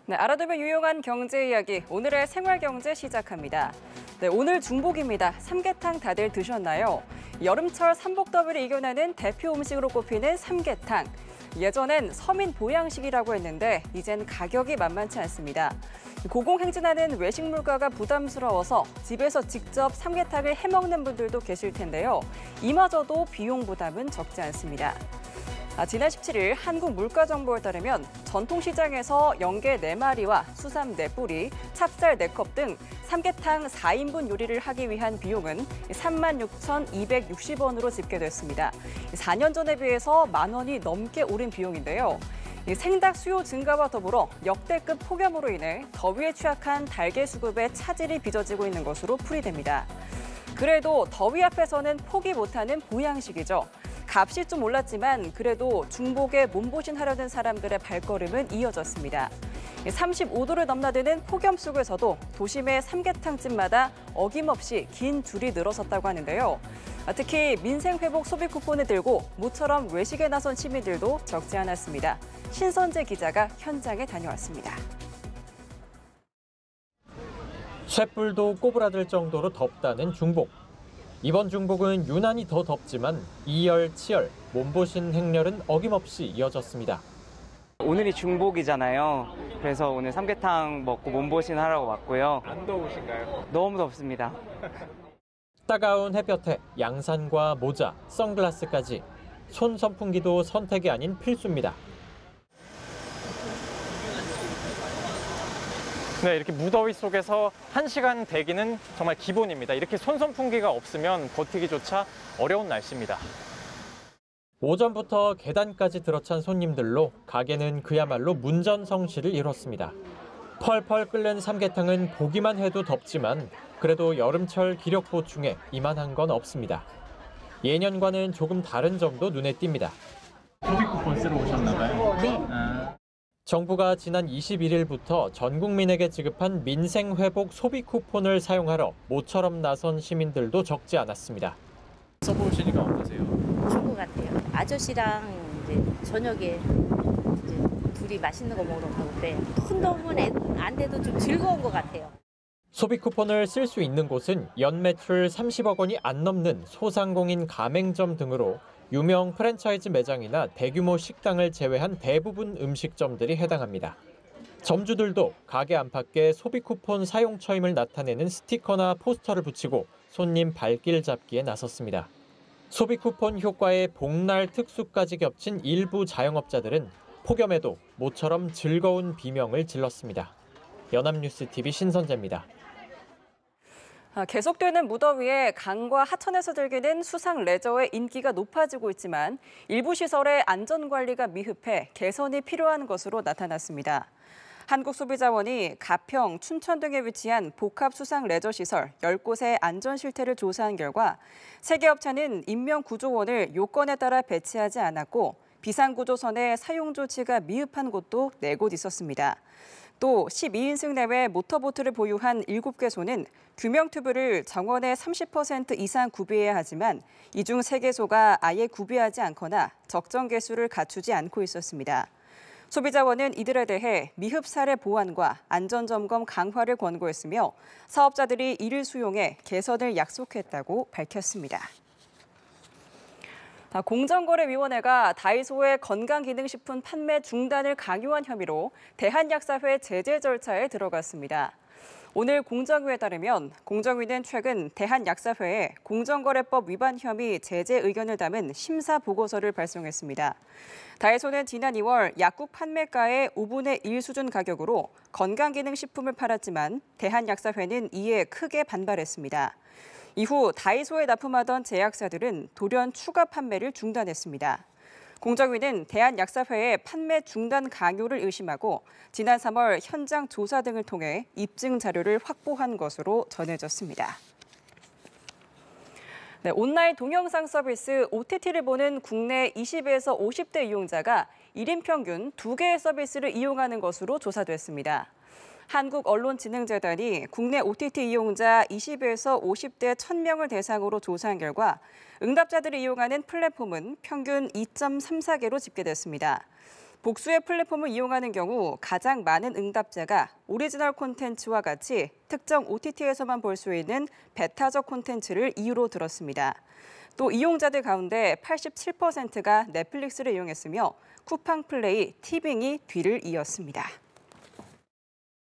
네, 알아두면 유용한 경제 이야기, 오늘의 생활경제 시작합니다. 네, 오늘 중복입니다. 삼계탕 다들 드셨나요? 여름철 삼복더위를 이겨내는 대표 음식으로 꼽히는 삼계탕. 예전엔 서민 보양식이라고 했는데 이젠 가격이 만만치 않습니다. 고공행진하는 외식 물가가 부담스러워서 집에서 직접 삼계탕을 해먹는 분들도 계실 텐데요. 이마저도 비용 부담은 적지 않습니다. 지난 17일 한국물가정보에 따르면 전통시장에서 연게 4마리와 수삼 4뿌리, 찹쌀 4컵 등 삼계탕 4인분 요리를 하기 위한 비용은 36,260원으로 집계됐습니다. 4년 전에 비해서 10,000원이 넘게 오른 비용인데요. 생닭 수요 증가와 더불어 역대급 폭염으로 인해 더위에 취약한 달걀 수급에 차질이 빚어지고 있는 것으로 풀이됩니다. 그래도 더위 앞에서는 포기 못하는 보양식이죠. 값이 좀 올랐지만 그래도 중복에 몸보신하려는 사람들의 발걸음은 이어졌습니다. 35도를 넘나드는 폭염 속에서도 도심의 삼계탕집마다 어김없이 긴 줄이 늘어섰다고 하는데요. 특히 민생회복 소비 쿠폰을 들고 모처럼 외식에 나선 시민들도 적지 않았습니다. 신선재 기자가 현장에 다녀왔습니다. 쇳불도 꼬부라들 정도로 덥다는 중복. 이번 중복은 유난히 더 덥지만 이열, 치열, 몸보신 행렬은 어김없이 이어졌습니다. 오늘이 중복이잖아요. 그래서 오늘 삼계탕 먹고 몸보신 하라고 왔고요. 안 더우신가요? 너무 덥습니다. 따가운 햇볕에 양산과 모자, 선글라스까지 손 선풍기도 선택이 아닌 필수입니다. 네, 이렇게 무더위 속에서 1시간 대기는 정말 기본입니다. 이렇게 손선풍기가 없으면 버티기조차 어려운 날씨입니다. 오전부터 계단까지 들어찬 손님들로 가게는 그야말로 문전성시를 이뤘습니다. 펄펄 끓는 삼계탕은 보기만 해도 덥지만 그래도 여름철 기력 보충에 이만한 건 없습니다. 예년과는 조금 다른 점도 눈에 띕니다. 소비 쿠폰 쓰러 오셨나 봐요. 네. 정부가 지난 21일부터 전 국민에게 지급한 민생회복 소비 쿠폰을 사용하러 모처럼 나선 시민들도 적지 않았습니다. 써보시니까 어떠세요? 좋은 것 같아요. 아저씨랑 이제 저녁에 이제 둘이 맛있는 거 먹으러 가는데 큰 돈은 안 돼도 좀 즐거운 것 같아요. 소비 쿠폰을 쓸 수 있는 곳은 연매출 30억 원이 안 넘는 소상공인 가맹점 등으로 유명 프랜차이즈 매장이나 대규모 식당을 제외한 대부분 음식점들이 해당합니다. 점주들도 가게 안팎에 소비 쿠폰 사용 처임을 나타내는 스티커나 포스터를 붙이고 손님 발길 잡기에 나섰습니다. 소비 쿠폰 효과에 복날 특수까지 겹친 일부 자영업자들은 폭염에도 모처럼 즐거운 비명을 질렀습니다. 연합뉴스TV 신선재입니다. 계속되는 무더위에 강과 하천에서 즐기는 수상 레저의 인기가 높아지고 있지만 일부 시설의 안전관리가 미흡해 개선이 필요한 것으로 나타났습니다. 한국소비자원이 가평, 춘천 등에 위치한 복합 수상 레저 시설 10곳의 안전 실태를 조사한 결과 3개 업체는 인명구조원을 요건에 따라 배치하지 않았고 비상구조선의 사용 조치가 미흡한 곳도 4곳 있었습니다. 또 12인승 내외 모터보트를 보유한 7개소는 규명튜브를 정원의 30% 이상 구비해야 하지만 이 중 3개소가 아예 구비하지 않거나 적정 개수를 갖추지 않고 있었습니다. 소비자원은 이들에 대해 미흡 사례 보완과 안전점검 강화를 권고했으며 사업자들이 이를 수용해 개선을 약속했다고 밝혔습니다. 공정거래위원회가 다이소의 건강기능식품 판매 중단을 강요한 혐의로 대한약사회 제재 절차에 들어갔습니다. 오늘 공정위에 따르면 공정위는 최근 대한약사회에 공정거래법 위반 혐의 제재 의견을 담은 심사 보고서를 발송했습니다. 다이소는 지난 2월 약국 판매가의 5분의 1 수준 가격으로 건강기능식품을 팔았지만 대한약사회는 이에 크게 반발했습니다. 이후 다이소에 납품하던 제약사들은 돌연 추가 판매를 중단했습니다. 공정위는 대한약사회의 판매 중단 강요를 의심하고 지난 3월 현장 조사 등을 통해 입증 자료를 확보한 것으로 전해졌습니다. 네, 온라인 동영상 서비스 OTT를 보는 국내 20에서 50대 이용자가 1인 평균 2개의 서비스를 이용하는 것으로 조사됐습니다. 한국언론진흥재단이 국내 OTT 이용자 20에서 50대 1,000명을 대상으로 조사한 결과 응답자들이 이용하는 플랫폼은 평균 2.34개로 집계됐습니다. 복수의 플랫폼을 이용하는 경우 가장 많은 응답자가 오리지널 콘텐츠와 같이 특정 OTT에서만 볼 수 있는 베타적 콘텐츠를 이유로 들었습니다. 또 이용자들 가운데 87%가 넷플릭스를 이용했으며 쿠팡플레이, 티빙이 뒤를 이었습니다.